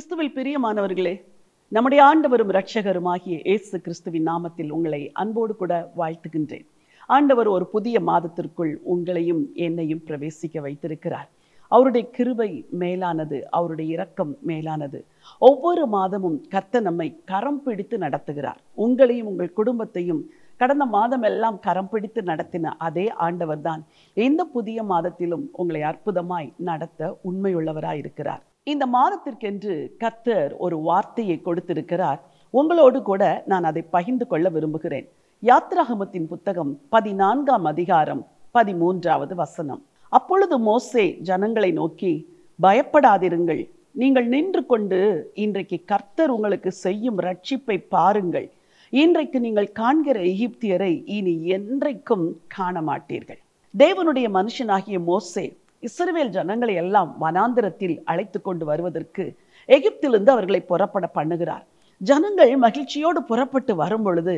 கிறிஸ்துவில் பிரியமானவர்களே, நம்முடைய ஆண்டவரும் இரட்சகருமாகிய இயேசு கிறிஸ்துவின் நாமத்தில் உங்களை அன்போடு கூட வாழ்த்துகின்றேன். ஆண்டவர் ஒரு புதிய மாதத்திற்குள் உங்களையும் என்னையும் பிரவேசிக்க வைத்திருக்கிறார். அவருடைய கிருபை மேலானது, அவருடைய இரக்கம் மேலானது. ஒவ்வொரு மாதமும் கர்த்தர் நம்மை கரம் பிடித்து நடத்துகிறார். உங்களையும் உங்கள் குடும்பத்தையும் கடந்த மாதம் எல்லாம் கரம் பிடித்து நடத்தின அதே ஆண்டவர் தான் இந்த புதிய மாதத்திலும் உங்களை அற்புதமாய் நடத்த உண்மையுள்ளவராய் இருக்கிறார். இந்த மாதத்திற்கென்று கர்த்தர் ஒரு வார்த்தையை கொடுத்திருக்கிறார். உங்களோடு கூட நான் அதை பகிர்ந்து கொள்ள விரும்புகிறேன். யாத்ராகமத்தின் புத்தகம் 14ஆம் அதிகாரம் 13வது வசனம். அப்பொழுது மோசே ஜனங்களை நோக்கி, பயப்படாதிருங்கள், நீங்கள் நின்று கொண்டு இன்றைக்கு கர்த்தர் உங்களுக்கு செய்யும் ரட்சிப்பை பாருங்கள். இன்றைக்கு நீங்கள் காண்கிற எகிப்தியரை இனி என்றைக்கும் காண மாட்டீர்கள். தேவனுடைய மனுஷனாகிய மோசே இஸ்ரவேல் ஜனங்களை எல்லாம் வனாந்திரத்தில் அழைத்து கொண்டு வருவதற்கு எகிப்திலிருந்து அவர்களை புறப்பட பண்ணுகிறார். ஜனங்கள் மகிழ்ச்சியோடு புறப்பட்டு வரும் பொழுது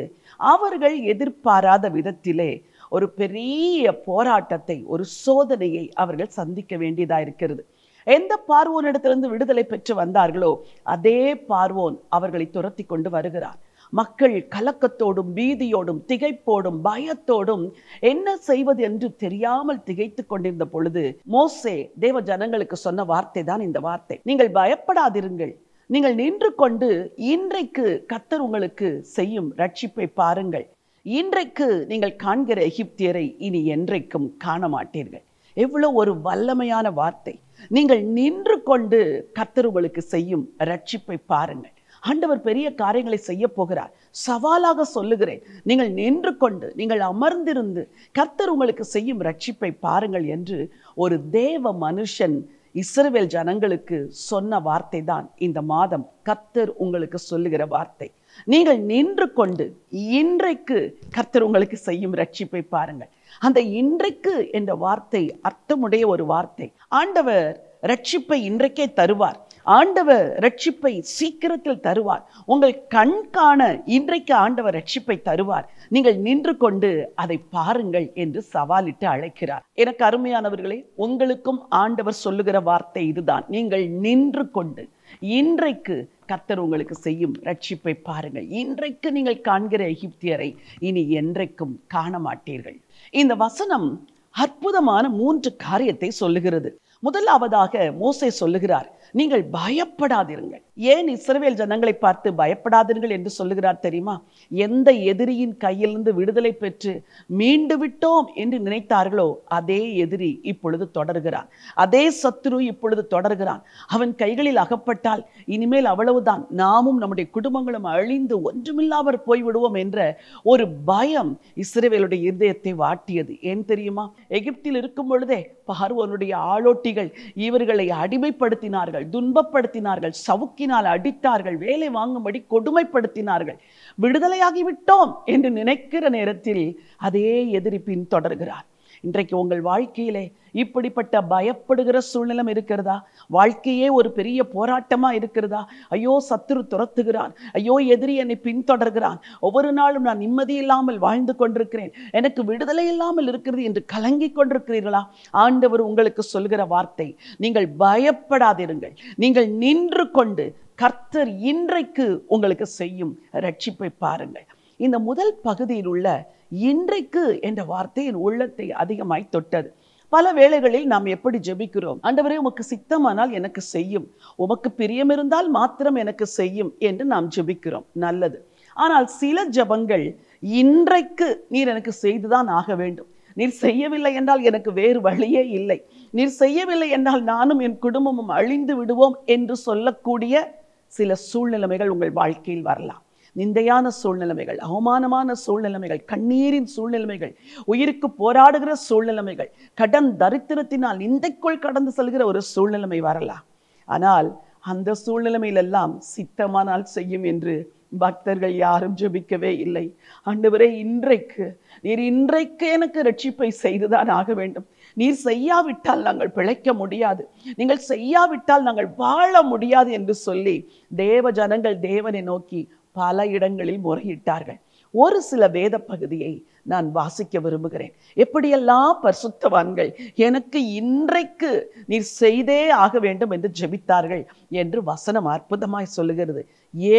அவர்கள் எதிர்பாராத விதத்திலே ஒரு பெரிய போராட்டத்தை, ஒரு சோதனையை அவர்கள் சந்திக்க வேண்டியதா இருக்கிறது. எந்த பார்வோனிடத்திலிருந்து விடுதலை பெற்று வந்தார்களோ அதே பார்வோன் அவர்களை துரத்தி கொண்டு வருகிறார். மக்கள் கலக்கத்தோடும் பீதியோடும் திகைப்போடும் பயத்தோடும் என்ன செய்வது என்று தெரியாமல் திகைத்து கொண்டிருந்த பொழுது மோசே தேவ ஜனங்களுக்கு சொன்ன வார்த்தை தான் இந்த வார்த்தை. நீங்கள் பயப்படாதிருங்கள், நீங்கள் நின்று கொண்டு இன்றைக்கு கர்த்தர் உங்களுக்கு செய்யும் ரட்சிப்பை பாருங்கள். இன்றைக்கு நீங்கள் காண்கிற எகிப்தியரை இனி என்றைக்கும் காண மாட்டீர்கள். எவ்வளவு ஒரு வல்லமையான வார்த்தை. நீங்கள் நின்று கொண்டு கர்த்தர் உங்களுக்கு செய்யும் ரட்சிப்பை பாருங்கள். ஆண்டவர் பெரிய காரியங்களை செய்ய போகிறார். சவாலாக சொல்லுகிறேன், நீங்கள் நின்று கொண்டு, நீங்கள் அமர்ந்திருந்து கர்த்தர் உங்களுக்கு செய்யும் ரட்சிப்பை பாருங்கள் என்று ஒரு தேவ மனுஷன் இஸ்ரவேல் ஜனங்களுக்கு சொன்ன வார்த்தை தான் இந்த மாதம் கர்த்தர் உங்களுக்கு சொல்லுகிற வார்த்தை. நீங்கள் நின்று கொண்டு இன்றைக்கு கர்த்தர் உங்களுக்கு செய்யும் ரட்சிப்பை பாருங்கள். அந்த இன்றைக்கு என்ற வார்த்தை அர்த்தமுடைய ஒரு வார்த்தை. ஆண்டவர் ரட்சிப்பை இன்றைக்கே தருவார். ஆண்டவர் ரட்சிப்பை சீக்கிரத்தில் தருவார். உங்கள் கண் காண இன்றைக்கு ஆண்டவர் ரட்சிப்பை தருவார். நீங்கள் நின்று கொண்டு அதை பாருங்கள் என்று சவாலிட்டு அழைக்கிறார். எனக்கு அருமையானவர்களே, உங்களுக்கும் ஆண்டவர் சொல்லுகிற வார்த்தை இதுதான். நீங்கள் நின்று கொண்டு இன்றைக்கு கர்த்தர் உங்களுக்கு செய்யும் ரட்சிப்பை பாருங்கள். இன்றைக்கு நீங்கள் காண்கிற எகிப்தியரை இனி என்றைக்கும் காண மாட்டீர்கள். இந்த வசனம் அற்புதமான 3 காரியத்தை சொல்லுகிறது. முதலாவதாக மோசே சொல்லுகிறார், நீங்கள் பயப்படாதிருங்கள். ஏன் இஸ்ரவேல் ஜனங்களை பார்த்து பயப்படாதீர்கள் என்று சொல்லுகிறார் தெரியுமா? எந்த எதிரியின் கையிலிருந்து விடுதலை பெற்று மீண்டு விட்டோம் என்று நினைத்தார்களோ அதே எதிரி இப்பொழுது தொடர்கிறான். அதே சத்துரு இப்பொழுது தொடர்கிறான். அவன் கைகளில் அகப்பட்டால் இனிமேல் அவ்வளவுதான், நாமும் நம்முடைய குடும்பங்களும் அழிந்து ஒன்றுமில்லாமல் போய்விடுவோம் என்ற ஒரு பயம் இஸ்ரவேலுடைய இருதயத்தை வாட்டியது. ஏன் தெரியுமா? எகிப்தில் இருக்கும் பொழுதே பார்வோனுடைய ஆளோட்டிகள் இவர்களை அடிமைப்படுத்தினார்கள், துன்பப்படுத்தினார்கள், சவுக்கினால் அடித்தார்கள், வேலை வாங்கும்படி கொடுமைப்படுத்தினார்கள். விடுதலையாகிவிட்டோம் என்று நினைக்கிற நேரத்தில் அதே எதிரி பின் தொடர்கிறார். இன்றைக்கு உங்கள் வாழ்க்கையிலே இப்படிப்பட்ட பயப்படுகிற சூழ்நிலை இருக்கிறதா? வாழ்க்கையே ஒரு பெரிய போராட்டமா இருக்கிறதா? ஐயோ சத்துரு துரத்துகிறான், ஐயோ எதிரி என்னை பின்தொடர்கிறான், ஒவ்வொரு நாளும் நான் நிம்மதி இல்லாமல் வாழ்ந்து கொண்டிருக்கிறேன், எனக்கு விடுதலை இல்லாமல் இருக்கிறது என்று கலங்கி கொண்டிருக்கிறீர்களா? ஆண்டவர் உங்களுக்கு சொல்கிற வார்த்தை, நீங்கள் பயப்படாதிருங்கள், நீங்கள் நின்று கொண்டு கர்த்தர் இன்றைக்கு உங்களுக்கு செய்யும் ரட்சிப்பை பாருங்கள். இந்த முதல் பகுதியில் உள்ள இன்றைக்கு என்ற வார்த்தை என் உள்ளத்தை அதிகமாய் தொட்டது. பல வேளைகளில் நாம் எப்படி ஜெபிக்கிறோம்? ஆண்டவரே, உமக்கு சித்தமானால் எனக்கு செய்யும், உமக்கு பிரியம் இருந்தால் மாத்திரம் எனக்கு செய்யும் என்று நாம் ஜெபிக்கிறோம். நல்லது. ஆனால் சில ஜெபங்கள் இன்றைக்கு நீர் எனக்கு செய்துதான் ஆக வேண்டும், நீர் செய்யவில்லை என்றால் எனக்கு வேறு வழியே இல்லை, நீர் செய்யவில்லை என்றால் நானும் என் குடும்பமும் அழிந்து விடுவோம் என்று சொல்லக்கூடிய சில சூழ்நிலைமைகள் உங்கள் வாழ்க்கையில் வரலாம். நிந்தையான சூழ்நிலைமைகள், அவமானமான சூழ்நிலைமைகள், கண்ணீரின் சூழ்நிலைமைகள், உயிருக்கு போராடுகிற சூழ்நிலைமைகள், கடன் தரித்திரத்தினால் நிந்தைக்குள் கடந்து செல்கிற ஒரு சூழ்நிலைமை வரலாம். ஆனால் அந்த சூழ்நிலைமையிலெல்லாம் சித்தமானால் செய்யும் என்று பக்தர்கள் யாரும் ஜெபிக்கவே இல்லை. ஆண்டவரே, நீர் இன்றைக்கு எனக்கு ரட்சிப்பை செய்துதான் ஆக வேண்டும், நீர் செய்யாவிட்டால் நாங்கள் பிழைக்க முடியாது, நீங்கள் செய்யாவிட்டால் நாங்கள் வாழ முடியாது என்று சொல்லி தேவ ஜனங்கள் தேவனை நோக்கி பல இடங்களில் முறையிட்டார்கள். ஒரு சில வேத பகுதியை நான் வாசிக்க விரும்புகிறேன். எப்படியெல்லாம் பரிசுத்தவான்கள் எனக்கு இன்றைக்கு நீர் செய்தே ஆக வேண்டும் என்று ஜெபித்தார்கள் என்று வசனம் அற்புதமாய் சொல்லுகிறது.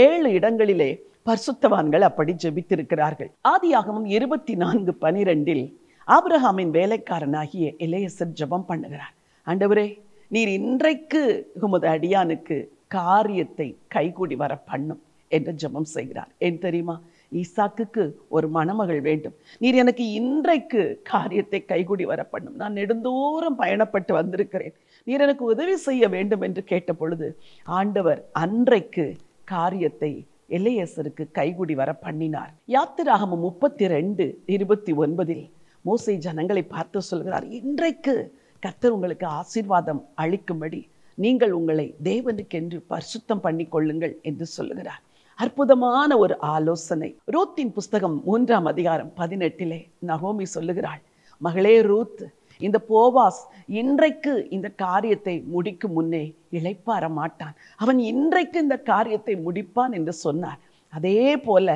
7 இடங்களிலே பரிசுத்தவான்கள் அப்படி ஜெபித்திருக்கிறார்கள். ஆதியாகமம் 24:12 ஆபிரகாமின் வேலைக்காரனாகிய எலியேசர் ஜெபம் பண்ணுகிறார். ஆண்டவரே, நீர் இன்றைக்கு உமது அடியானுக்கு காரியத்தை கைகூடி வர பண்ணும் என்று ஜெபம் செய்கிறார். ஏன் தெரியுமா? ஈசாக்குக்கு ஒரு மணமகள் வேண்டும். நீர் எனக்கு இன்றைக்கு காரியத்தை கைகூடி வர பண்ணும். நான் நெடுந்தூரம் பயணப்பட்டு வந்திருக்கிறேன். நீர் எனக்கு உதவி செய்ய வேண்டும் என்று கேட்ட பொழுது ஆண்டவர் அன்றைக்கு காரியத்தை எலியேசருக்கு கைகூடி வர பண்ணினார். யாத்திராகமம் 32:29 மோசே ஜனங்களை பார்த்து சொல்கிறார், இன்றைக்கு கர்த்தர் உங்களுக்கு ஆசீர்வாதம் அளிக்கும்படி நீங்கள் உங்களை தேவனுக்கென்று பரிசுத்தம் பண்ணி கொள்ளுங்கள் என்று சொல்லுகிறார். அற்புதமான ஒரு ஆலோசனை. ரூத்தின் புஸ்தகம் 3:18 நகோமி சொல்லுகிறாள், மகளே ரூத், இந்த போவாஸ் இன்றைக்கு இந்த காரியத்தை முடிக்கும் முன்னே இளைப்பாற மாட்டான். அவன் இன்றைக்கு இந்த காரியத்தை முடிப்பான் என்று சொன்னார். அதே போல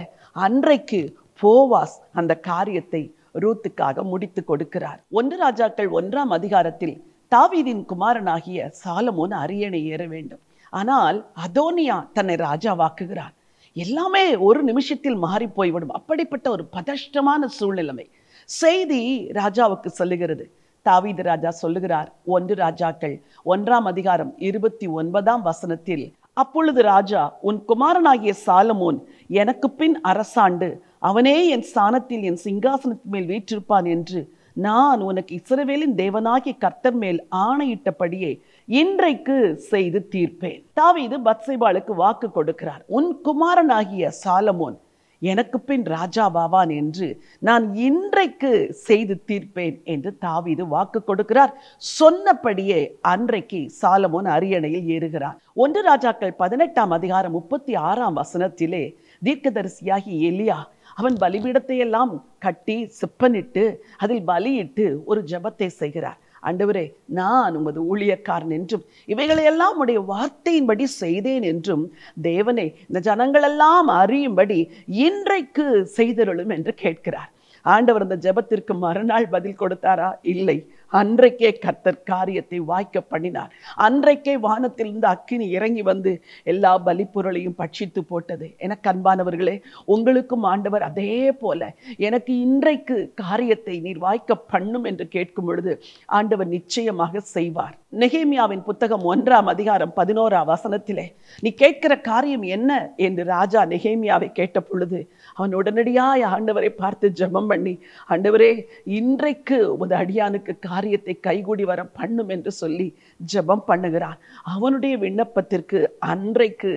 அன்றைக்கு போவாஸ் அந்த காரியத்தை ரூத்துக்காக முடித்து கொடுக்கிறார். 1 ராஜாக்கள் 1 தாவீதின் குமாரனாகிய சாலமோன் அரியணை ஏற வேண்டும். ஆனால் அதோனியா தன்னை ராஜாவாக்குகிறார். எல்லாமே ஒரு நிமிஷத்தில் மாறி போய்விடும். அப்படிப்பட்ட ஒரு பதஷ்டமான சூழ்நிலைமை செய்தி ராஜாவுக்கு சொல்லுகிறது. தாவீது ராஜா சொல்லுகிறார், 1 ராஜாக்கள் 1:29 அப்பொழுது ராஜா, உன் குமாரனாகிய சாலமோன் எனக்கு பின் அரசாண்டு அவனே என் ஸ்தானத்தில் என் சிங்காசனத்தின் மேல் வீற்றிருப்பான் என்று நான் உனக்கு இஸ்ரவேலின் தேவனாகிய கர்த்தர் மேல் ஆணையிட்டபடியே இன்றைக்கு செய்து தீர்ப்பேன். தாவீது பத்சேபாளுக்கு வாக்கு கொடுக்கிறார், உன் குமாரனாகிய சாலமோன் எனக்கு பின் ராஜாவாவான் என்று நான் இன்றைக்கு செய்து தீர்ப்பேன் என்று தாவீது வாக்கு கொடுக்கிறார். சொன்னபடியே அன்றைக்கு சாலமோன் அரியணையில் ஏறுகிறார். 1 ராஜாக்கள் 18:36 தீர்க்கதரிசியாகி எலியா அவன் பலிபீடத்தை எல்லாம் கட்டி செப்பனிட்டு அதில் பலியிட்டு ஒரு ஜெபத்தை செய்கிறார். ஆண்டவரே, நான் உமது ஊழியக்காரன் என்றும் இவைகளையெல்லாம் உடைய வார்த்தையின்படி செய்தேன் என்றும் தேவனே இந்த ஜனங்களெல்லாம் அறியும்படி இன்றைக்கு செய்தருளும் என்று கேட்கிறார். ஆண்டவர் அந்த ஜெபத்திற்கு மறுநாள் பதில் கொடுத்தாரா? இல்லை. அன்றைக்கே கர்த்தர் காரியத்தை வாய்க்க பண்ணினார். அன்றைக்கே வானத்திலிருந்து அக்கினி இறங்கி வந்து எல்லா பலிப்பொருளையும் பட்சித்து போட்டது. எனக்கு அன்பானவர்களே, உங்களுக்கும் ஆண்டவர் அதே போல எனக்கு இன்றைக்கு காரியத்தை நீர் வாய்க்க பண்ணும் என்று கேட்கும் பொழுது ஆண்டவர் நிச்சயமாக செய்வார். நெகேமியாவின் புத்தகம் 1:11 நீ கேட்கிற காரியம் என்ன என்று ராஜா நெகேமியாவை கேட்ட பொழுது அவன் உடனடியாய் ஆண்டவரை பார்த்து ஜெபம் பண்ணி, ஆண்டவரே, இன்றைக்கு உமது அடியானுக்கு காரியத்தை கைகூடி வர பண்ணும் என்று சொல்லி ஜெபம் பண்ணுகிறான். அவனுடைய விண்ணப்பத்திற்கு அன்றைக்கு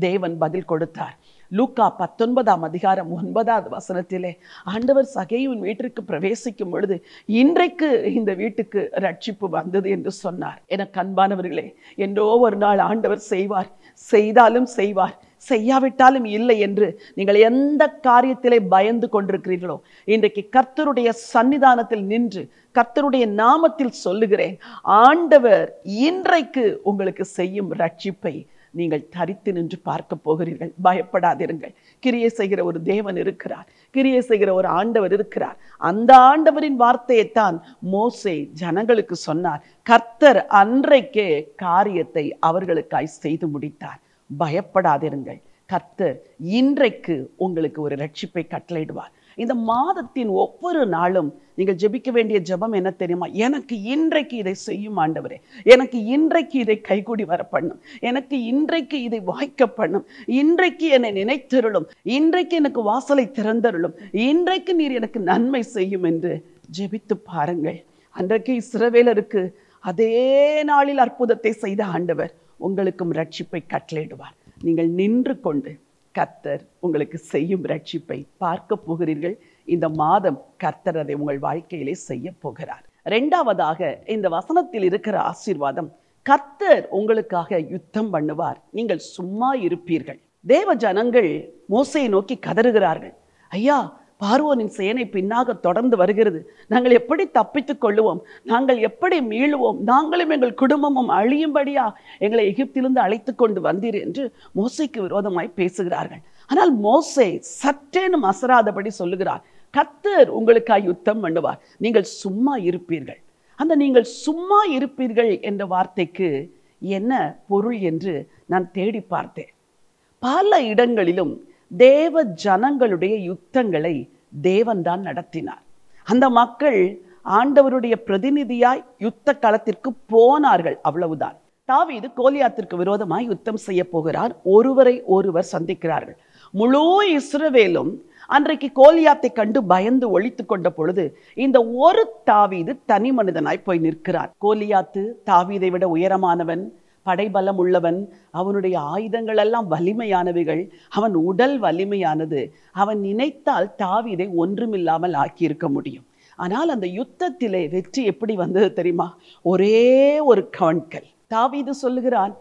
தேவன் பதில் கொடுத்தார். லூக்கா 19:9 ஆண்டவர் சகேயுவின் வீட்டிற்கு பிரவேசிக்கும் பொழுது இன்றைக்கு இந்த வீட்டுக்கு ரட்சிப்பு வந்தது என்று சொன்னார். எனக்கு அன்பானவர்களே, என்றோ ஒரு நாள் ஆண்டவர் செய்வார். செய்தாலும் செய்வார், செய்யாவிட்டாலும் இல்லை என்று நீங்கள் எந்த காரியத்திலே பயந்து கொண்டிருக்கிறீர்களோ, இன்றைக்கு கர்த்தருடைய சன்னிதானத்தில் நின்று கர்த்தருடைய நாமத்தில் சொல்லுகிறேன், ஆண்டவர் இன்றைக்கு உங்களுக்கு செய்யும் ரட்சிப்பை நீங்கள் தரித்து நின்று பார்க்க போகிறீர்கள். பயப்படாதிருங்கள். கிரியை செய்கிற ஒரு தேவன் இருக்கிறார். கிரியை செய்கிற ஒரு ஆண்டவர் இருக்கிறார். அந்த ஆண்டவரின் வார்த்தையைத்தான் மோசே ஜனங்களுக்கு சொன்னார். கர்த்தர் அன்றைக்கே காரியத்தை அவர்களுக்காய் செய்து முடித்தார். பயப்படாதிருங்கள். கர்த்தர் இன்றைக்கு உங்களுக்கு ஒரு ரட்சிப்பை கட்டளையிடுவார். இந்த மாதத்தின் ஒவ்வொரு நாளும் நீங்கள் ஜெபிக்க வேண்டிய ஜெபம் என்ன தெரியுமா? எனக்கு இன்றைக்கு இதை செய்யும் ஆண்டவரே, எனக்கு இன்றைக்கு இதை கைகூடி வர பண்ணும், எனக்கு இன்றைக்கு இதை வாய்க்க பண்ணும், இன்றைக்கு என்னை நினைத்தருளும், இன்றைக்கு எனக்கு வாசலை திறந்தருளும், இன்றைக்கு நீர் எனக்கு நன்மை செய்யும் என்று ஜெபித்து பாருங்கள். அன்றைக்கு இஸ்ரவேலருக்கு அதே நாளில் அற்புதத்தை செய்த ஆண்டவர் உங்களுக்கும் ரட்சிப்பை கட்டளையிடுவார். நீங்கள் நின்று கொண்டு கர்த்தர் உங்களுக்கு செய்யும் ரட்சிப்பை பார்க்க போகிறீர்கள். இந்த மாதம் கர்த்தர் அதை உங்கள் வாழ்க்கையிலே செய்ய போகிறார். 2வதாக இந்த வசனத்தில் இருக்கிற ஆசீர்வாதம், கர்த்தர் உங்களுக்காக யுத்தம் பண்ணுவார், நீங்கள் சும்மா இருப்பீர்கள். தேவ ஜனங்கள் மோசேயை நோக்கி கதறுகிறார்கள், ஐயா, பார்வோனின் சேனை பின்னாக தொடர்ந்து வருகிறது, நாங்கள் எப்படி தப்பித்துக் கொள்ளுவோம், நாங்கள் எப்படி மீளுவோம், நாங்களும் எங்கள் குடும்பமும் அழியும்படியா எங்களை எகிப்திலிருந்து அழைத்து கொண்டு வந்தீர் என்று மோசேக்கு விரோதமாய் பேசுகிறார்கள். ஆனால் மோசே சற்றேனும் அசராதபடி சொல்லுகிறார், கர்த்தர் உங்களுக்காய் யுத்தம் பண்ணுவார், நீங்கள் சும்மா இருப்பீர்கள். அந்த நீங்கள் சும்மா இருப்பீர்கள் என்ற வார்த்தைக்கு என்ன பொருள் என்று நான் தேடி பார்த்தேன். பல இடங்களிலும் தேவ ஜனங்களுடைய யுத்தங்களை தேவன்தான் நடத்தினார். அந்த மக்கள் ஆண்டவருடைய பிரதிநிதியாய் யுத்த களத்திற்கு போனார்கள், அவ்வளவுதான். தாவீது கோலியாத்திற்கு விரோதமாய் யுத்தம் செய்ய போகிறார். ஒருவரை ஒருவர் சந்திக்கிறார்கள். முழு இஸ்ரவேலும் அன்றைக்கு கோலியாத்தை கண்டு பயந்து ஒழித்து கொண்ட பொழுது இந்த ஒரு தாவீது தனி மனிதனாய் போய் நிற்கிறார். கோலியாத்து தாவீதை விட உயரமானவன், படைபலம் உள்ளவன், அவனுடைய ஆயுதங்கள் எல்லாம் வலிமையானவைகள், அவன் உடல் வலிமையானது. அவன் நினைத்தால் தாவீதை ஒன்றுமில்லாமல் ஆக்கியிருக்க முடியும். ஆனால் அந்த யுத்தத்திலே வெற்றி எப்படி வந்தது தெரியுமா? ஒரே ஒரு கவன்கல். தாவீது சொல்லுகிறான்,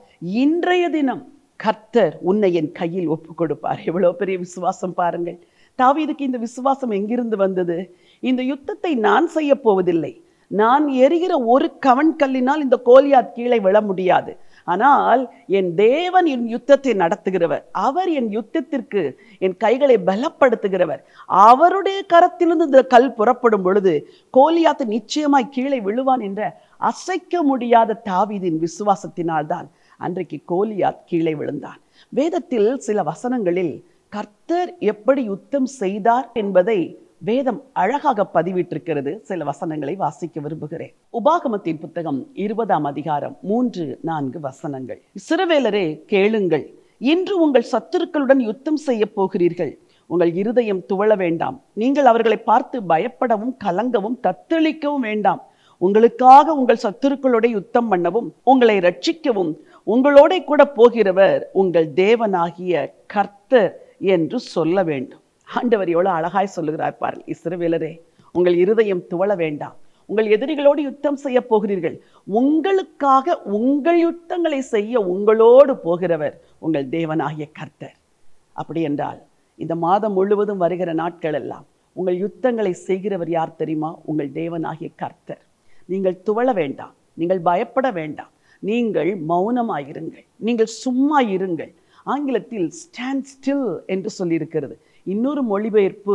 இன்றைய தினம் கர்த்தர் உன்னை என் கையில் ஒப்பு கொடுப்பார். எவ்வளவு பெரிய விசுவாசம் பாருங்கள். தாவீதுக்கு இந்த விசுவாசம் எங்கிருந்து வந்தது? இந்த யுத்தத்தை நான் செய்ய போவதில்லை, நான் எரிகிற ஒரு கவன்கல்லினால் இந்த கோலியாத் கீழே விழ முடியாது. ஆனால் என் தேவன் என் யுத்தத்தை நடத்துகிறவர், அவர் என் யுத்தத்திற்கு என் கைகளை பலப்படுத்துகிறவர். அவருடைய கரத்திலிருந்து இந்த கல் புறப்படும் பொழுது கோலியாத்து நிச்சயமாய் கீழே விழுவான் என்ற அசைக்க முடியாத தாவீதின் விசுவாசத்தினால்தான் அன்றைக்கு கோலியாத் கீழே விழுந்தான். வேதத்தில் சில வசனங்களில் கர்த்தர் எப்படி யுத்தம் செய்தார் என்பதை வேதம் அழகாக பதிவிட்டிருக்கிறது. சில வசனங்களை வாசிக்க விரும்புகிறேன். உபாகமத்தின் புத்தகம் 20ஆம் அதிகாரம் 3-4 வசனங்கள். இஸ்ரவேலரே கேளுங்கள், இன்று உங்கள் சத்துருக்களுடன் யுத்தம் செய்ய போகிறீர்கள். உங்கள் இருதயம் துவள வேண்டாம். நீங்கள் அவர்களை பார்த்து பயப்படவும் கலங்கவும் தத்தளிக்கவும் வேண்டாம். உங்களுக்காக உங்கள் சத்துருக்களோட யுத்தம் பண்ணவும் உங்களை ரட்சிக்கவும் உங்களோட கூட போகிறவர் உங்கள் தேவனாகிய கர்த்தர் என்று சொல்ல வேண்டும். ஆண்டவர் எவ்வளவு அழகாய் சொல்லுகிறார் பாருங்கள். இஸ்ரவேலரே, உங்கள் இருதயம் துவள வேண்டாம். உங்கள் எதிரிகளோடு யுத்தம் செய்ய போகிறீர்கள். உங்களுக்காக உங்கள் யுத்தங்களை செய்ய உங்களோடு போகிறவர் உங்கள் தேவனாகிய கர்த்தர். அப்படி என்றால் இந்த மாதம் முழுவதும் வருகிற நாட்கள் எல்லாம் உங்கள் யுத்தங்களை செய்கிறவர் யார் தெரியுமா? உங்கள் தேவனாகிய கர்த்தர். நீங்கள் துவள வேண்டாம், நீங்கள் பயப்பட வேண்டாம், நீங்கள் மௌனமாயிருங்கள், நீங்கள் சும்மா இருங்கள். ஆங்கிலத்தில் ஸ்டாண்ட் ஸ்டில் என்று சொல்லியிருக்கிறது. இன்னொரு மொழிபெயர்ப்பு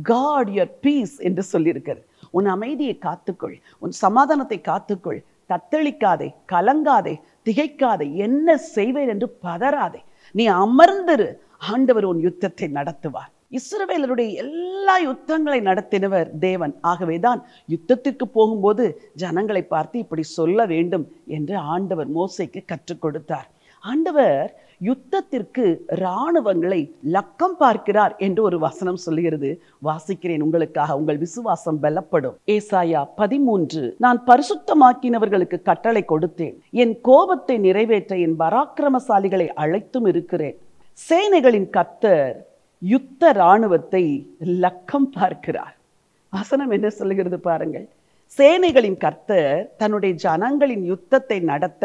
காட் யுவர் பீஸ் என்று சொல்லியிருக்கிறது. உன் அமைதியை காத்துக்கொள், உன் சமாதானத்தை காத்துக்கொள், தத்தளிக்காதே, கலங்காதே, திகைக்காதே, என்ன செய்வேன் என்று பதறாதே, நீ அமர்ந்திரு, ஆண்டவர் உன் யுத்தத்தை நடத்துவார். இஸ்ரவேலருடைய எல்லா யுத்தங்களை நடத்தினவர் தேவன். ஆகவேதான் யுத்தத்திற்கு போகும்போது ஜனங்களை பார்த்து இப்படி சொல்ல வேண்டும் என்று ஆண்டவர் மோசேக்கு கற்றுக் கொடுத்தார். ஆண்டவர் யுத்தத்திற்கு இராணுவங்களை லக்கம் பார்க்கிறார் என்று ஒரு வசனம் சொல்லுகிறது. வாசிக்கிறேன் உங்களுக்காக, உங்கள் விசுவாசம் பலப்படும். ஏசாயா 13, நான் பரிசுத்தமாக்கினவர்களுக்கு கட்டளை கொடுத்தேன், என் கோபத்தை நிறைவேற்ற என் பராக்கிரமசாலிகளை அழைத்தும் இருக்கிறேன். சேனைகளின் கர்த்தர் யுத்த இராணுவத்தை லக்கம் பார்க்கிறார். வசனம் என்ன சொல்லுகிறது பாருங்கள். சேனைகளின் கர்த்தர் தன்னுடைய ஜனங்களின் யுத்தத்தை நடத்த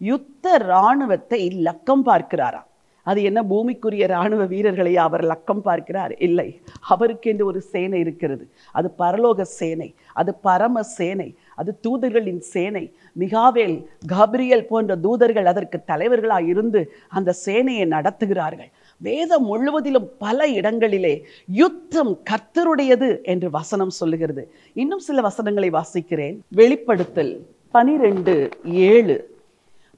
யுத்த இராணுவத்தை லக்கம் பார்க்கிறாராம். அது என்ன பூமிக்குரிய இராணுவ வீரர்களையா அவர் லக்கம் பார்க்கிறார்? இல்லை, அவருக்கு என்று ஒரு சேனை இருக்கிறது. அது பரலோக சேனை, அது பரம சேனை, அது தூதர்களின் சேனை. மிகாவேல், காபிரியல் போன்ற தூதர்கள் அதற்கு தலைவர்களாக இருந்து அந்த சேனையை நடத்துகிறார்கள். வேதம் முழுவதிலும் பல இடங்களிலே யுத்தம் கர்த்தருடையது என்று வசனம் சொல்லுகிறது. இன்னும் சில வசனங்களை வாசிக்கிறேன். வெளிப்படுத்தல் 12:7,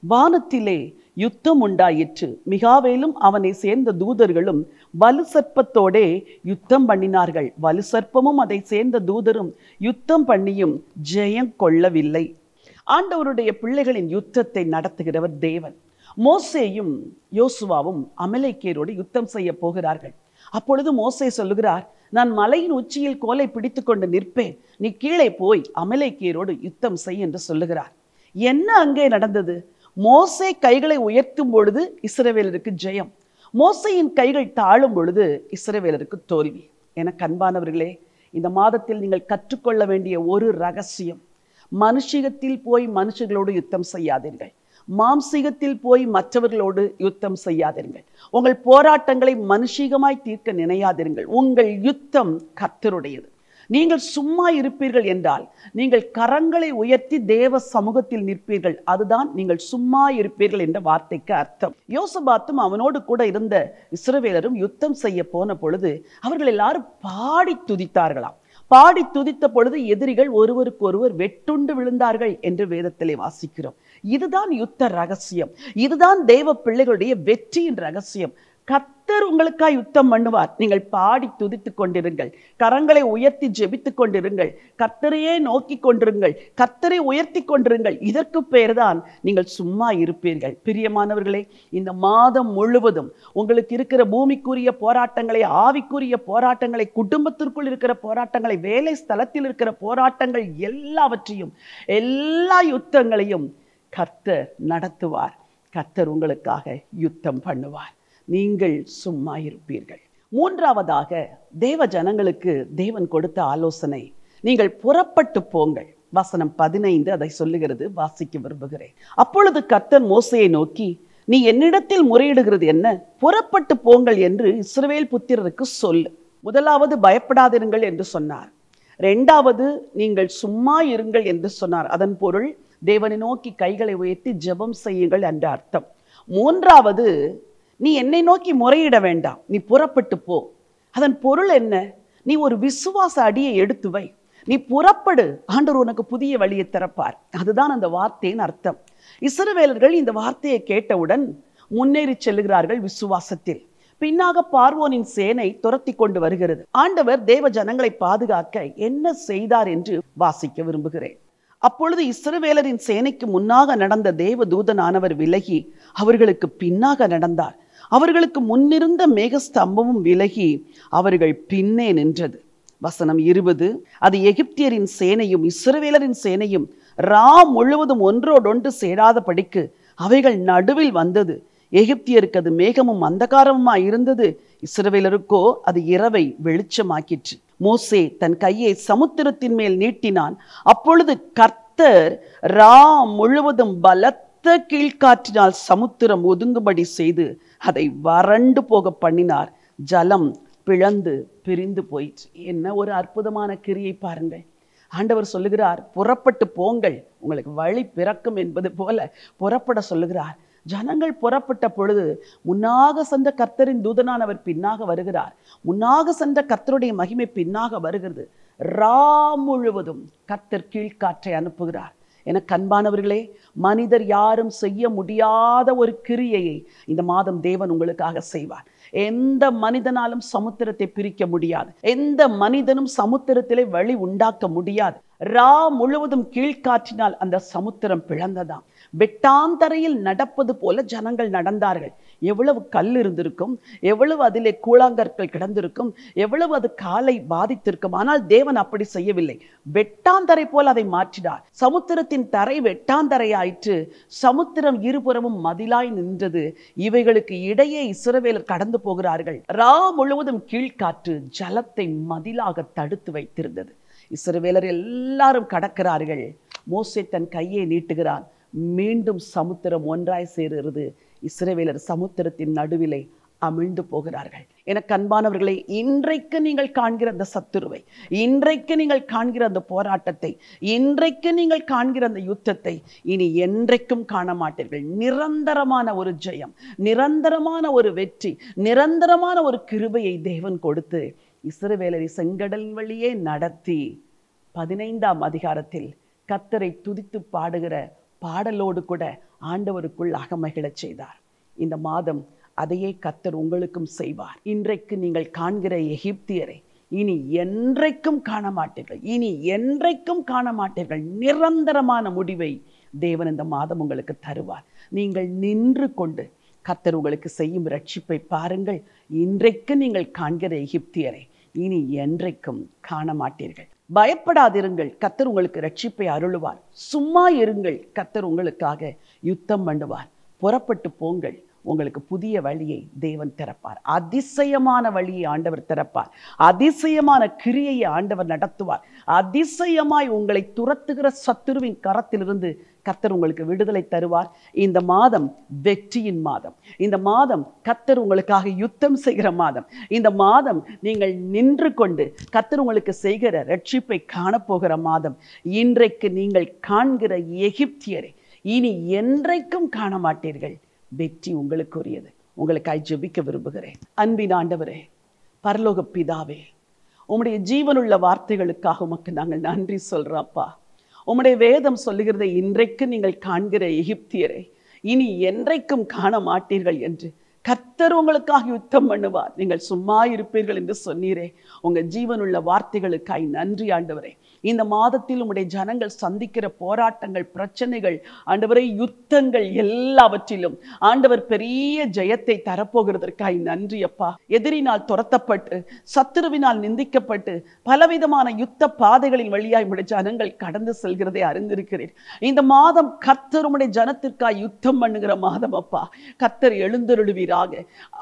வானத்திலே யுத்தம் உண்டாயிற்று, மிகாவேலும் அவனை சேர்ந்த தூதர்களும் வலு சர்ப்பத்தோடே யுத்தம் பண்ணினார்கள், வலு சர்ப்பமும் அதை சேர்ந்த தூதரும் யுத்தம் பண்ணியும் ஜெயம் கொள்ளவில்லை. ஆண்டவருடைய பிள்ளைகளின் யுத்தத்தை நடத்துகிறவர் தேவன். மோசேயும் யோசுவாவும் அமலேக்கியரோடு யுத்தம் செய்ய போகிறார்கள். அப்பொழுது மோசே சொல்லுகிறார், நான் மலையின் உச்சியில் கோலை பிடித்து கொண்டு நிற்பேன், நீ கீழே போய் அமலேக்கியரோடு யுத்தம் செய் என்று சொல்லுகிறார். என்ன அங்கே நடந்தது? மோசே கைகளை உயர்த்தும் பொழுது இஸ்ரவேலருக்கு ஜெயம், மோசேயின் கைகள் தாழும் பொழுது இஸ்ரவேலருக்கு தோல்வி. எனக்கு அன்பானவர்களே, இந்த மாதத்தில் நீங்கள் கற்றுக்கொள்ள வேண்டிய ஒரு ரகசியம், மனுஷிகத்தில் போய் மனுஷர்களோடு யுத்தம் செய்யாதீர்கள், மாம்சீகத்தில் போய் மற்றவர்களோடு யுத்தம் செய்யாதீர்கள், உங்கள் போராட்டங்களை மனுஷீகமாய் தீர்க்க நினையாதீர்கள். உங்கள் யுத்தம் கர்த்தருடையது. நீங்கள் சும்மா இருப்பீர்கள் என்றால் நீங்கள் கரங்களை உயர்த்தி தேவ சமூகத்தில் நிற்பீர்கள். அதுதான் நீங்கள் சும்மா இருப்பீர்கள் என்ற வார்த்தைக்கு அர்த்தம். யோசபாத்தும் அவனோடு கூட இருந்த இஸ்ரவேலரும் யுத்தம் செய்ய போன பொழுது அவர்கள் எல்லாரும் பாடி துதித்தார்களாம். பாடி துதித்த பொழுது எதிரிகள் ஒருவருக்கு ஒருவர் வெட்டுண்டு விழுந்தார்கள் என்று வேதத்திலே வாசிக்கிறோம். இதுதான் யுத்த ரகசியம். இதுதான் தேவ பிள்ளைகளுடைய வெற்றியின் ரகசியம். கர்த்தர் உங்களுக்காக யுத்தம் பண்ணுவார். நீங்கள் பாடி துதித்துக் கொண்டிருங்கள், கரங்களை உயர்த்தி ஜெபித்துக் கொண்டிருங்கள், கர்த்தரையே நோக்கி கொண்டிருங்கள், கர்த்தரை உயர்த்தி கொண்டிருங்கள். இதற்கு பெயர்தான் நீங்கள் சும்மா இருப்பீர்கள். பிரியமானவர்களே, இந்த மாதம் முழுவதும் உங்களுக்கு இருக்கிற பூமிக்குரிய போராட்டங்களை, ஆவிக்குரிய போராட்டங்களை, குடும்பத்திற்குள் இருக்கிற போராட்டங்களை, வேலை ஸ்தலத்தில் இருக்கிற போராட்டங்கள் எல்லாவற்றையும், எல்லா யுத்தங்களையும் கர்த்தர் நடத்துவார். கர்த்தர் உங்களுக்காக யுத்தம் பண்ணுவார். நீங்கள் சும்மா இருப்பீர்கள். மூன்றாவதாக தேவ ஜனங்களுக்கு தேவன் கொடுத்த ஆலோசனை, நீங்கள் புறப்பட்டு போங்கள். வசனம் 15 அதை சொல்லுகிறது, வாசிக்க விரும்புகிறேன். அப்பொழுது கர்த்தர் மோசேயை நோக்கி, நீ என்னிடத்தில் முறையிடுகிறது என்ன? புறப்பட்டு போங்கள் என்று இஸ்ரவேல் புத்திரருக்கு சொல்லு. முதலாவது பயப்படாதிருங்கள் என்று சொன்னார். இரண்டாவது நீங்கள் சும்மா இருங்கள் என்று சொன்னார். அதன் பொருள் தேவனை நோக்கி கைகளை உயர்த்தி ஜெபம் செய்யுங்கள் என்ற அர்த்தம். மூன்றாவது, நீ என்னை நோக்கி முறையிட வேண்டாம், நீ புறப்பட்டு போ. அதன் பொருள் என்ன? நீ ஒரு விசுவாச அடியை எடுத்து வை, நீ புறப்படு, ஆண்டவர் உனக்கு புதிய வழியை திறப்பார். அதுதான் அந்த வார்த்தையின் அர்த்தம். இஸ்ரவேலர்கள் இந்த வார்த்தையை கேட்டவுடன் முன்னேறி செல்லுகிறார்கள் விசுவாசத்தில். பின்னாக பார்வோனின் சேனை துரத்தி கொண்டு வருகிறது. ஆண்டவர் தேவ ஜனங்களை பாதுகாக்க என்ன செய்தார் என்று வாசிக்க விரும்புகிறேன். அப்பொழுது இஸ்ரவேலரின் சேனைக்கு முன்னாக நடந்த தேவ தூதனானவர் விலகி அவர்களுக்கு பின்னாக நடந்தார். அவர்களுக்கு முன்னிருந்த மேகஸ்தம்பமும் விலகி அவர்கள் பின்னே நின்றது. வசனம் 20, அது எகிப்தியரின் சேனையும் இஸ்ரவேலரின் சேனையும் முழுவதும் ஒன்றோடொன்று சேராதபடிக்கு அவைகள் நடுவில் வந்தது. எகிப்தியருக்கு அது மேகமும் அந்தகாரமுமாய் இருந்தது, இஸ்ரவேலருக்கோ அது இரவை வெளிச்சமாக்கிற்று. மோசே தன் கையை சமுத்திரத்தின் மேல் நீட்டினான். அப்பொழுது கர்த்தர் முழுவதும் பலத்த கீழ்காற்றினால் சமுத்திரம் ஒதுங்கும்படி செய்து அதை வறண்டு போக பண்ணினார். ஜலம் பிளந்து பிரிந்து போயிற்று. என்ன ஒரு அற்புதமான கிரியை பாருங்கள். ஆண்டவர் சொல்லுகிறார், புறப்பட்டு போங்கள், உங்களுக்கு வழி பிறக்கும் என்பது போல புறப்பட சொல்லுகிறார். ஜனங்கள் புறப்பட்ட பொழுது முன்னாக சென்ற கர்த்தரின் தூதனானவர் பின்னாக வருகிறார். முன்னாக சென்ற கர்த்தருடைய மகிமை பின்னாக வருகிறது. முழுவதும் கர்த்தர் கீழ்காற்றை அனுப்புகிறார். எனக்கு அன்பானவர்களே, மனிதர் யாரும் செய்ய முடியாத ஒரு கிரியையை இந்த மாதம் தேவன் உங்களுக்காக செய்வார். எந்த மனிதனாலும் சமுத்திரத்தை பிரிக்க முடியாது. எந்த மனிதனும் சமுத்திரத்திலே வழி உண்டாக்க முடியாது. முழுவதும் கீழ்காற்றினால் அந்த சமுத்திரம் பிளந்ததாம். வெட்டாந்தரையில் நடப்பது போல ஜனங்கள் நடந்தார்கள். எவ்வளவு கல் இருந்திருக்கும், எவ்வளவு அதிலே கூழாங்கற்கள் கிடந்திருக்கும், எவ்வளவு அது காலை பாதித்திருக்கும். ஆனால் தேவன் அப்படி செய்யவில்லை. வெட்டாந்தரை போல் அதை மாற்றினார். சமுத்திரத்தின் தரை வெட்டாந்தரையாயிற்று. சமுத்திரம் இருபுறமும் மதிலாய் நின்றது. இவைகளுக்கு இடையே இஸ்ரவேலர் கடந்து போகிறார்கள். முழுவதும் கீழ்காற்று ஜலத்தை மதிலாக தடுத்து வைத்திருந்தது. இஸ்ரவேலர் எல்லாரும் கடக்கிறார்கள். மோசே தன் கையை நீட்டுகிறான். மீண்டும் சமுத்திரம் ஒன்றாய் சேருகிறது. இஸ்ரவேலர் சமுத்திரத்தின் நடுவிலே அமிழ்ந்து போகிறார்கள். எனக்கு அன்பானவர்களே, இன்றைக்கு நீங்கள் காண்கிற அந்த சத்துருவை, இன்றைக்கு நீங்கள் காண்கிற அந்த போராட்டத்தை, இன்றைக்கு நீங்கள் காண்கிற அந்த யுத்தத்தை இனி என்றைக்கும் காண மாட்டீர்கள். நிரந்தரமான ஒரு ஜெயம், நிரந்தரமான ஒரு வெற்றி, நிரந்தரமான ஒரு கிருபையை தேவன் கொடுத்து இஸ்ரவேலரை செங்கடல் வழியே நடத்தி 15ஆம் அதிகாரத்தில் கர்த்தரை துதித்து பாடுகிற பாடலோடு கூட ஆண்டவருக்குள் அகமகிழச் செய்தார். இந்த மாதம் அதையே கர்த்தர் உங்களுக்கும் செய்வார். இன்றைக்கு நீங்கள் காண்கிற எகிப்தியரை இனி என்றைக்கும் காண மாட்டீர்கள், இனி என்றைக்கும் காண மாட்டீர்கள். நிரந்தரமான முடிவை தேவன் இந்த மாதம் உங்களுக்கு தருவார். நீங்கள் நின்று கொண்டு கர்த்தர் உங்களுக்கு செய்யும் ரட்சிப்பை பாருங்கள். இன்றைக்கு நீங்கள் காண்கிற எகிப்தியரை இனி என்றைக்கும் காண மாட்டீர்கள். பயப்படாதிருங்கள், கர்த்தர் உங்களுக்கு ரட்சிப்பை அருளுவார். சும்மா இருங்கள், கர்த்தர் உங்களுக்காக யுத்தம் பண்ணுவார். புறப்பட்டு போங்கள், உங்களுக்கு புதிய வழியை தேவன் திறப்பார். அதிசயமான வழியை ஆண்டவர் திறப்பார். அதிசயமான கிரியையை ஆண்டவர் நடத்துவார். அதிசயமாய் உங்களை துரத்துகிற சத்துருவின் கரத்திலிருந்து கர்த்தர் உங்களுக்கு விடுதலை தருவார். இந்த மாதம் வெற்றியின் மாதம். இந்த மாதம் கர்த்தர் உங்களுக்காக யுத்தம் செய்கிற மாதம். இந்த மாதம் நீங்கள் நின்று கொண்டு கர்த்தர் உங்களுக்கு செய்கிற ரட்சிப்பை காணப்போகிற மாதம். இன்றைக்கு நீங்கள் காண்கிற எகிப்தியரை இனி என்றைக்கும் காண மாட்டீர்கள். வெற்றி உங்களுக்குரியது. உங்களுக்காய் ஜெபிக்க விரும்புகிறேன். அன்பின் ஆண்டவரே, பரலோக பிதாவே, உம்முடைய ஜீவனுள்ள வார்த்தைகளுக்காக உமக்கு நாங்கள் நன்றி சொல்றோம்ப்பா. உம்முடைய வேதம் சொல்லுகிறதை இன்றைக்கு நீங்கள் காண்கிற எகிப்தியரை இனி என்றைக்கும் காண மாட்டீர்கள் என்று கர்த்தர் உங்களுக்காக யுத்தம் பண்ணுவார். நீங்கள் சும்மா இருப்பீர்கள் என்று சொன்னீரே. உங்க ஜீவனுள்ள வார்த்தைகளுக்காய் நன்றி ஆண்டவரே. இந்த மாதத்தில் உம்முடைய ஜனங்கள் சந்திக்கிற போராட்டங்கள், பிரச்சனைகள், ஆண்டவரே, யுத்தங்கள் எல்லாவற்றிலும் ஆண்டவர் பெரிய ஜெயத்தை தரப்போகிறதற்காய் நன்றி அப்பா. எதிரினால் துரத்தப்பட்டு, சத்துருவினால் நிந்திக்கப்பட்டு, பலவிதமான யுத்த பாதைகளின் வழியாய் உம்முடைய ஜனங்கள் கடந்து செல்கிறதை அறிந்திருக்கிறேன். இந்த மாதம் கர்த்தர் உம்முடைய ஜனத்திற்காய் யுத்தம் பண்ணுகிற மாதம் அப்பா. கர்த்தர் எழுந்தருளுவீராக.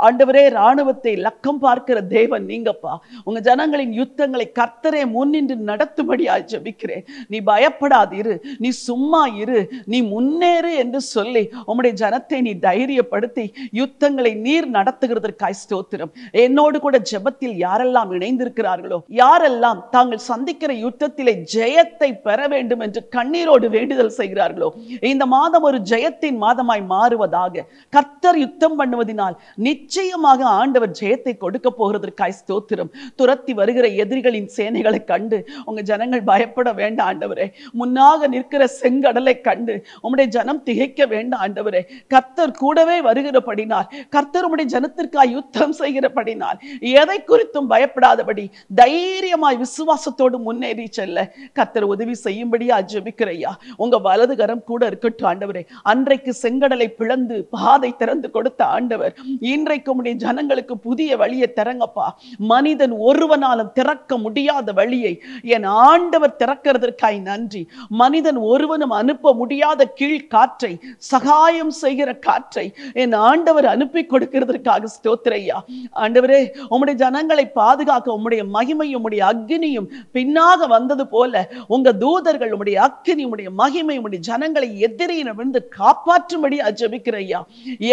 ஆண்டவரே, இராணுவத்தை லக்கம் பார்க்கிற தேவன் நீங்கப்பா. உங்க ஜனங்களின் யுத்தங்களை கர்த்தரே முன்னின்று நடத்தும்படி ஜெபிக்கிறேன். நீ பயப்படாதிரு, நீ சும்மா இரு, நீ முன்னேறு என்று சொல்லி உம்முடைய ஜனத்தை நீ தைரியப்படுத்தி யுத்தங்களை நீர் நடத்துகிறதற்காய் ஸ்தோத்திரம். என்னோடு கூட ஜெபத்தில் யாரெல்லாம் இணைந்திருக்கிறார்களோ, யாரெல்லாம் தாங்கள் சந்திக்கிற யுத்தத்திலே ஜெயத்தை பெற வேண்டும் என்று கண்ணீரோடு வேண்டுதல் செய்கிறார்களோ, இந்த மாதம் ஒரு ஜெயத்தின் மாதமாய் மாறுவதாக. கர்த்தர் யுத்தம் பண்ணுவதனால் நிச்சயமாக ஆண்டவர் ஜெயத்தை கொடுக்க போகிறதற்காய் ஸ்தோத்திரம். துரத்தி வருகிற எதிரிகளின் சேனைகளை கண்டு உங்க ஜனங்கள் பயப்பட வேண்டாம் ஆண்டவரே. முன்னாக நிற்கிற செங்கடலை கண்டு உம்முடைய ஜனம் திகைக்க வேண்டாம் ஆண்டவரே. கர்த்தர் கூடவே வருகிறபடினால், கர்த்தர் உம்முடைய ஜனத்திற்காக யுத்தம் செய்கிறபடினால் எதை குறித்தும் பயப்படாதபடி தைரியமாய் விசுவாசத்தோடு முன்னேறி செல்ல கர்த்தர் உதவி செய்யும்படியா ஜெபிக்கிறையா. உங்க வலது கரம் கூட இருக்கட்டும் ஆண்டவரே. அன்றைக்கு செங்கடலை பிளந்து பாதை திறந்து கொடுத்த ஆண்டவர் இன்றைக்கு உம்முடைய ஜனங்களுக்கு புதிய வழியை திறங்கப்பா. மனிதன் ஒருவனாலும் திறக்க முடியாத வழியை என் ஆண்டவர் திறக்கிறதற்காய் நன்றி. மனிதன் ஒருவனும் அனுப்ப முடியாத கீழ் காற்றை, சகாயம் செய்கிற காற்றை என் ஆண்டவர் அனுப்பி கொடுக்கிறதற்காக ஸ்தோத்திரையா. ஆண்டவரே, உம்முடைய ஜனங்களை பாதுகாக்க உம்முடைய மகிமையும் உம்முடைய அக்கினியும் பின்னாக வந்தது போல உங்க தூதர்கள், உம்முடைய அக்கினி, உம்முடைய மகிமை உம்முடைய ஜனங்களை எதிரியிலிருந்து காப்பாற்றும்படி ஜெபிக்கிறையா.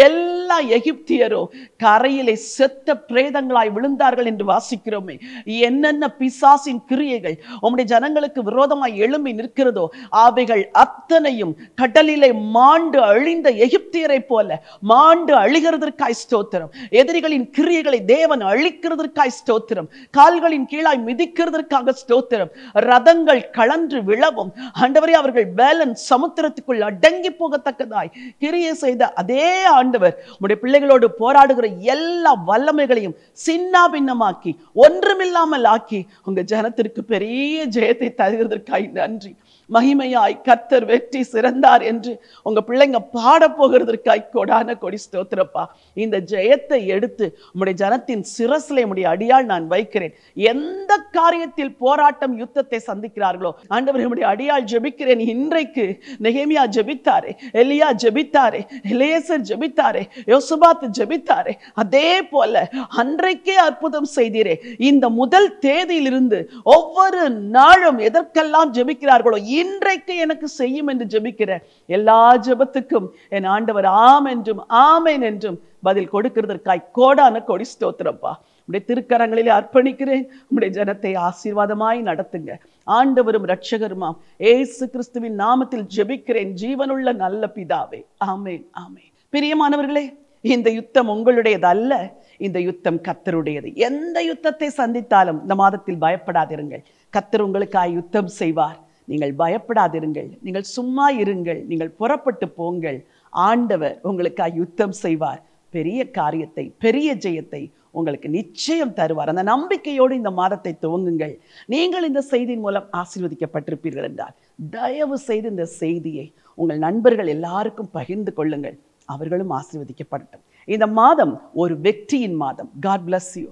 எல்லா எகிப்தியரோ கரையிலே செத்த பிரேதங்களாய் விழுந்தார்கள் என்று வாசிக்கிறோமே. என்னென்ன பிசாசின் கிரியைகள் உம்முடைய ஜனங்களுக்கு விரோதமாய் எழும்பி நிற்கிறதோ அவைகள் அத்தனையும் கடலிலே மாண்டு அழிந்த எகிப்தியரை போல மாண்டு அழிகிறதற்காய் ஸ்தோத்திரம். எதிரிகளின் கிரியைகளை தேவன் அழிக்கிறதற்காய் ஸ்தோத்திரம். கால்களின் கீழாய் மிதிக்கிறதற்காக ஸ்தோத்திரம். ரதங்கள் கலன்று விழவும் ஆண்டவரே, அவர்கள் வேலன் சமுத்திரத்துக்குள் அடங்கி போகத்தக்கதாய் கிரியை செய்த அதே ஆண்டவர் உம்முடைய பிள்ளைகளோடு போராடுகிற எல்லா வல்லமைகளையும் சின்ன பின்னமாக்கி ஒன்றுமில்லாமல் ஆக்கி உங்க ஜனத்திற்கு பெரிய ஜெயத்தை தருகிறதற்காய் நன்றி. மகிமையாய் கர்த்தர் வெற்றி சிறந்தார் என்று உங்க பிள்ளைங்க பாட போகிறதற்காய் கொடான கொடி ஸ்தோத்திரப்பா. இந்த ஜெயத்தை எடுத்து உம்முடைய ஜனத்தின் சிரசிலே உம்முடைய அடியால் நான் வைக்கிறேன். எந்த காரியத்தில் போராட்டம் யுத்தத்தை சந்திக்கிறார்களோ ஆண்டவரே, உம்முடைய அடியால் ஜெபிக்கிறேன். இன்றைக்கு நெகேமியா ஜெபித்தாரே, எலியா ஜெபித்தாரே, எலியேசர் ஜெபித்தாரே, யோசபாத் ஜெபித்தாரே, அதே போல அன்றைக்கே அற்புதம் செய்தீரே. இந்த முதல் தேதியிலிருந்து ஒவ்வொரு நாளும் எதற்கெல்லாம் ஜெபிக்கிறார்களோ இன்றைக்கு எனக்கு செய்யும் என்று ஜெபிக்கிற எல்லா ஜெபத்துக்கும் என் ஆண்டவர் ஆம் என்றும் ஆமேன் என்றும் பதில் கொடுக்கிறதற்காய் கோடான கொடி ஸ்தோத்திரப்பா. உம்முடைய திருக்கரங்களிலே அர்ப்பணிக்கிறேன். உம்முடைய ஜனத்தை ஆசீர்வாதமாய் நடத்துங்க. ஆண்டவரும் இரட்சகருமாம் இயேசு கிறிஸ்துவின் நாமத்தில் ஜெபிக்கிறேன் ஜீவனுள்ள நல்ல பிதாவே. ஆமேன், ஆமேன். பிரியமானவர்களே, இந்த யுத்தம் உங்களுடையது அல்ல, இந்த யுத்தம் கர்த்தருடையது. எந்த யுத்தத்தை சந்தித்தாலும் இந்த மாதத்தில் பயப்படாதிருங்கள். கர்த்தர் உங்களுக்காய் யுத்தம் செய்வார். நீங்கள் பயப்படாதிருங்கள், நீங்கள் சும்மா இருங்கள், நீங்கள் புறப்பட்டு போங்கள். ஆண்டவர் உங்களுக்காய் யுத்தம் செய்வார். பெரிய காரியத்தை, பெரிய ஜெயத்தை உங்களுக்கு நிச்சயம் தருவார். அந்த நம்பிக்கையோடு இந்த மாதத்தை துவங்குங்கள். நீங்கள் இந்த செய்தியின் மூலம் ஆசீர்வதிக்கப்பட்டிருப்பீர்கள் என்றால் தயவு செய்து இந்த செய்தியை உங்கள் நண்பர்கள் எல்லாருக்கும் பகிர்ந்து கொள்ளுங்கள். அவர்களும் ஆசீர்வதிக்கப்படட்டும். இந்த மாதம் ஒரு வெற்றியின் மாதம். God bless you.